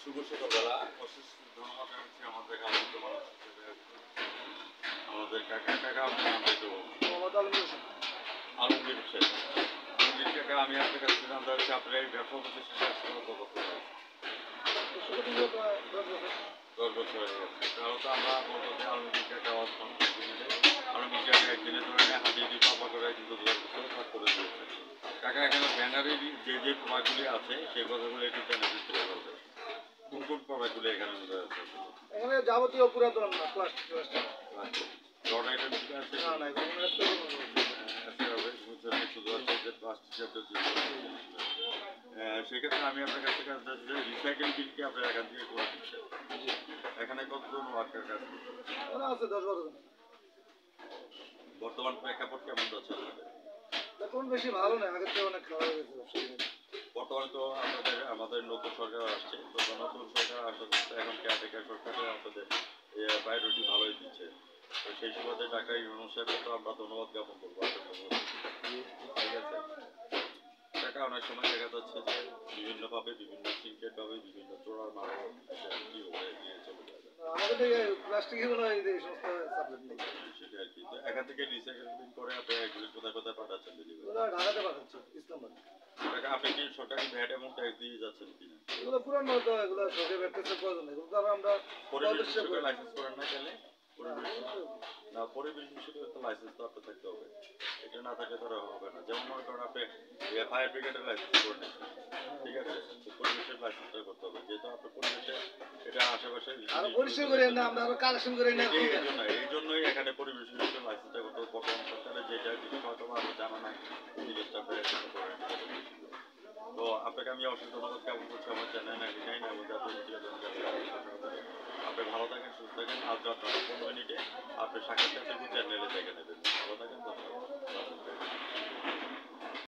শুভ সকালবেলা অশেষ ধন্যবাদ জানাচ্ছি আমাদের আলোচিত মানুষ হিসেবে আমাদের কাকা আমাদের তো আলমগীর হোসেন। আলমগীর কাকা, আমি আপনার কাছে জানতে চাচ্ছি আপনার এই ব্যবসা প্রতিষ্ঠা কত বছর হয়েছে? 10 বছর হয়ে গেছে। তাহলে তো আমরা বলবো যে আলমগীর কাকা আলমগীর কাকা একদিনে ধরে হাতিয়ে দিয়ে পাপা করে কিন্তু 10 বছর কাজ করে দিয়েছে। কাকা এখানে ব্যানারে যে প্রোডাক্টগুলি আছে সেই কথাগুলো একটু চ্যানেল দিতে হবে। কোন কোন প্রোডাক্টগুলি এখানে মধ্যে আছে? এখানে যাবতীয় পুরাতন না প্লাস্টিক রড আইটেম কি আছে? না না এগুলো শুধু আছে যে প্লাস্টিক জাতীয় সেক্ষেত্রে আমি আপনার কাছ থেকে রিসাইকেল বিলকে আপনার এখান থেকে করে দিচ্ছেন। এখানে কতজন ওয়ার্কার কাজ করছে? আছে 10-12 জন। বর্তমান প্রেক্ষাপট কেমন যাচ্ছে আপনাদের? এখন বেশি ভালো না, আগের থেকে অনেক খারাপ হয়ে গেছে। বর্তমানে তো আমাদের নতুন সরকার আসছে, তো নতুন সরকার আসতে এখন কেয়ারটেকার সরকারে আপনাদের প্রায়োরিটি ভালোই দিচ্ছে। তো সেই সুবাদে ঢাকা ইউনিয়ন সাহেবকে তো আমরা ধন্যবাদ জ্ঞাপন করবো। ঠিক আছে, টাকা অনেক সময় দেখা যাচ্ছে যে বিভিন্নভাবে বিভিন্ন সিনকেটভাবে বিভিন্ন চোরার মারা কি হয়ে নিয়ে চলে যাবে। আমাদের থেকে প্লাস্টিকের কোনো এই সমস্ত সাবজেক্ট নেই। সেটা আর কি। তো এখান থেকে রিসাইকেলিং করে আপনি এগুলি কোথায় কোথায় পাঠাচ্ছেন? ঢাকাতে পাঠাচ্ছি, ইসলামাবাদ। টাকা আপনি কি সরকারি ভ্যাট এবং ট্যাক্স দিয়ে যাচ্ছেন কিনা? এগুলো পুরানো তো, এগুলো সরকারি ভ্যাটের প্রয়োজন নেই। এগুলো তো আমরা পরিবেশ লাইসেন্স করেন না গেলে না, পরিবেশ বিষয়ে তো লাইসেন্স তো আপনার থাকতে হবে। এটা না থাকলে তো হবে না। যেমন মনে করেন আপনি ফায়ার ব্রিগেডের লাইসেন্স করে নিচ্ছেন, ঠিক আছে, পরিবেশের লাইসেন্সটা করতে হবে। যেহেতু আপনার পরিবেশে এটা আশেপাশে আরো পরিষ্কার করে না, আমরা আরো কালেকশন করে না। এই জন্যই এখানে পরিবেশ লাইসেন্সটা করতে হবে। বর্তমান সরকারের যেটা হয়তো আমার জানা নাই, এই জিনিসটা আপনার করেন। তো আপনাকে আমি অসংখ্য ধন্যবাদ জ্ঞাপন করছি আমার চ্যানেল আপনি ভালো থাকেন, সুস্থ থাকেন। আজ রাত 9:15 আপনি সাক্ষাৎকার